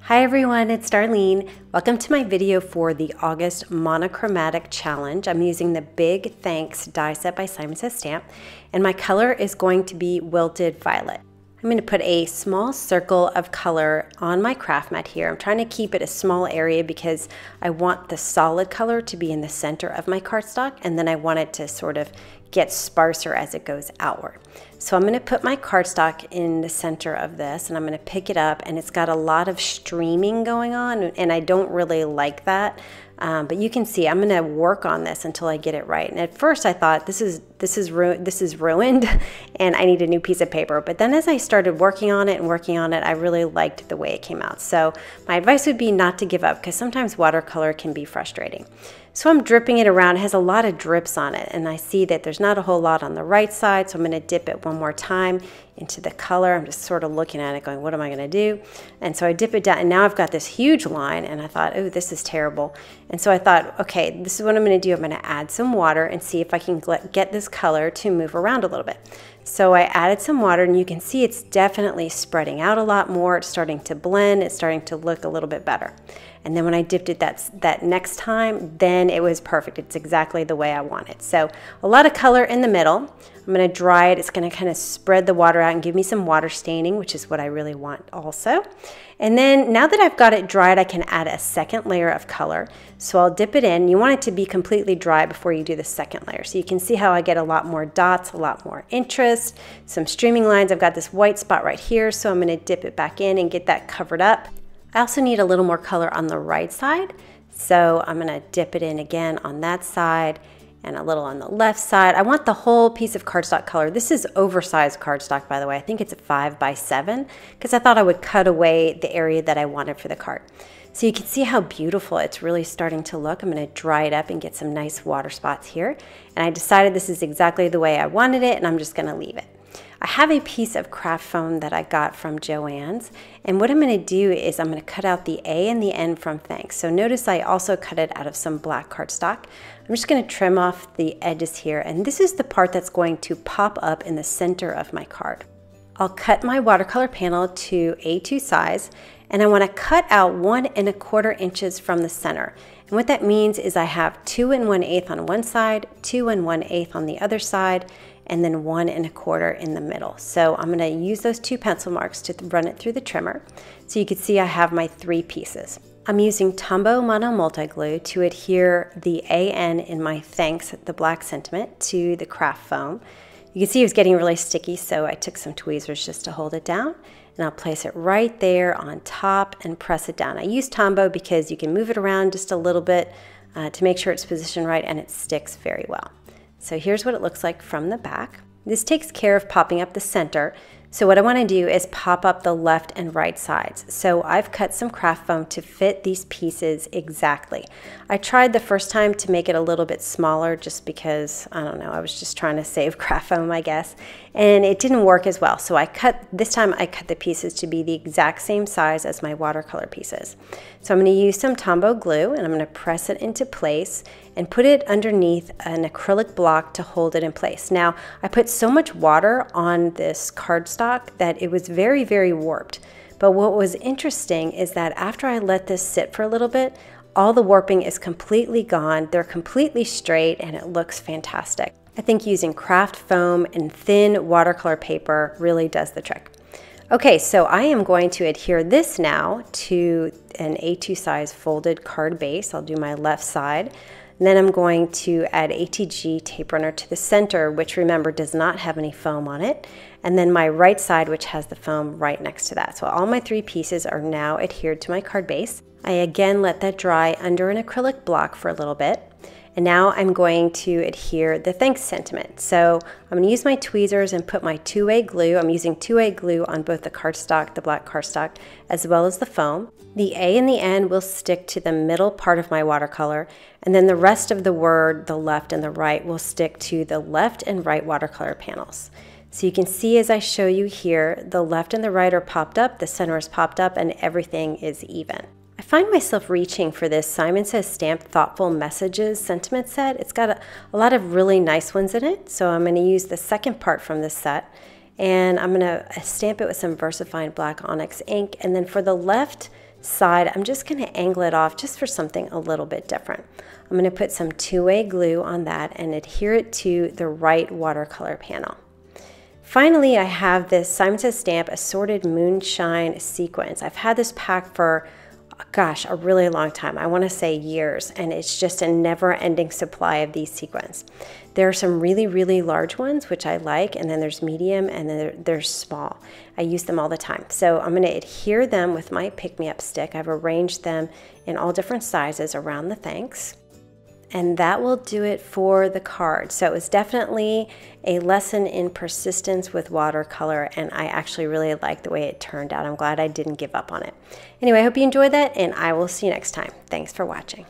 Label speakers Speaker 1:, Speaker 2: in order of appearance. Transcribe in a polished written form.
Speaker 1: Hi everyone, it's Darlene. Welcome to my video for the August Monochromatic Challenge. I'm using the Big Thanks die set by Simon Says Stamp, and my color is going to be Wilted Violet. I'm going to put a small circle of color on my craft mat here. I'm trying to keep it a small area because I want the solid color to be in the center of my cardstock, and then I want it to sort of get sparser as it goes outward. So I'm going to put my cardstock in the center of this, and I'm going to pick it up, and it's got a lot of streaming going on, and I don't really like that. But you can see I'm going to work on this until I get it right. And at first I thought this is ruined and I need a new piece of paper. But then as I started working on it, I really liked the way it came out. So my advice would be not to give up, because sometimes watercolor can be frustrating. So I'm dripping it around. It has a lot of drips on it, and I see that there's not a whole lot on the right side, so I'm going to dip it one more time into the color. I'm just sort of looking at it going, what am I going to do? And so I dip it down, and now I've got this huge line, and I thought, oh, this is terrible. And so I thought, okay, this is what I'm going to do. I'm going to add some water and see if I can get this color to move around a little bit. So I added some water, and you can see it's definitely spreading out a lot more. It's starting to blend. It's starting to look a little bit better. And then when I dipped it that next time, then it was perfect. It's exactly the way I want it. So a lot of color in the middle. I'm going to dry it. It's going to kind of spread the water out and give me some water staining, which is what I really want also. And then now that I've got it dried, I can add a second layer of color. So I'll dip it in. You want it to be completely dry before you do the second layer. So you can see how I get a lot more dots, a lot more interest, some streaming lines. I've got this white spot right here, so I'm going to dip it back in and get that covered up. I also need a little more color on the right side, so I'm going to dip it in again on that side and a little on the left side. I want the whole piece of cardstock color. This is oversized cardstock, by the way. I think it's a 5 by 7 because I thought I would cut away the area that I wanted for the card. So you can see how beautiful it's really starting to look. I'm going to dry it up and get some nice water spots here. And I decided this is exactly the way I wanted it, and I'm just going to leave it. I have a piece of craft foam that I got from Joann's, and what I'm going to do is I'm going to cut out the A and the N from Thanks. So notice I also cut it out of some black cardstock. I'm just going to trim off the edges here, and this is the part that's going to pop up in the center of my card. I'll cut my watercolor panel to A2 size, and I want to cut out 1 1/4 inches from the center. And what that means is I have 2 1/8 on one side, 2 1/8 on the other side, and then 1 1/4 in the middle. So I'm going to use those 2 pencil marks to run it through the trimmer. So you can see I have my 3 pieces. I'm using Tombow Mono Multi Glue to adhere the AN in my Thanks, the black sentiment, to the craft foam. You can see it was getting really sticky, so I took some tweezers just to hold it down. And I'll place it right there on top and press it down. I use Tombow because you can move it around just a little bit to make sure it's positioned right, and it sticks very well. So here's what it looks like from the back. This takes care of popping up the center. So what I want to do is pop up the left and right sides. So I've cut some craft foam to fit these pieces exactly. I tried the first time to make it a little bit smaller just because, I don't know, I was just trying to save craft foam, I guess. And it didn't work as well. So this time I cut the pieces to be the exact same size as my watercolor pieces. So I'm going to use some Tombow glue, and I'm going to press it into place and put it underneath an acrylic block to hold it in place. Now, I put so much water on this cardstock that it was very, very warped. But what was interesting is that after I let this sit for a little bit, all the warping is completely gone. They're completely straight, and it looks fantastic. I think using craft foam and thin watercolor paper really does the trick. Okay, so I am going to adhere this now to an A2 size folded card base. I'll do my left side. And then I'm going to add ATG tape runner to the center, which remember does not have any foam on it. And then my right side, which has the foam right next to that. So all my 3 pieces are now adhered to my card base. I again let that dry under an acrylic block for a little bit. And now I'm going to adhere the Thanks sentiment. So I'm going to use my tweezers and put my 2A glue. I'm using 2A glue on both the cardstock, the black cardstock, as well as the foam. The A and the N will stick to the middle part of my watercolor, and then the rest of the word, the left and the right, will stick to the left and right watercolor panels. So you can see as I show you here, the left and the right are popped up, the center is popped up, and everything is even. I find myself reaching for this Simon Says Stamp Thoughtful Messages sentiment set. It's got a lot of really nice ones in it, so I'm going to use the second part from this set, and I'm going to stamp it with some VersaFine Black Onyx ink. And then for the left side, I'm just going to angle it off just for something a little bit different. I'm going to put some two-way glue on that and adhere it to the right watercolor panel. Finally, I have this Simon Says Stamp Assorted Moonshine sequence. I've had this pack for, gosh, a really long time. I want to say years, and it's just a never-ending supply of these sequins. There are some really, really large ones, which I like, and then there's medium, and then there's small. I use them all the time. So I'm going to adhere them with my pick-me-up stick. I've arranged them in all different sizes around the thanks. And that will do it for the card. So it was definitely a lesson in persistence with watercolor, and I actually really like the way it turned out. I'm glad I didn't give up on it. Anyway, I hope you enjoyed that, and I will see you next time. Thanks for watching.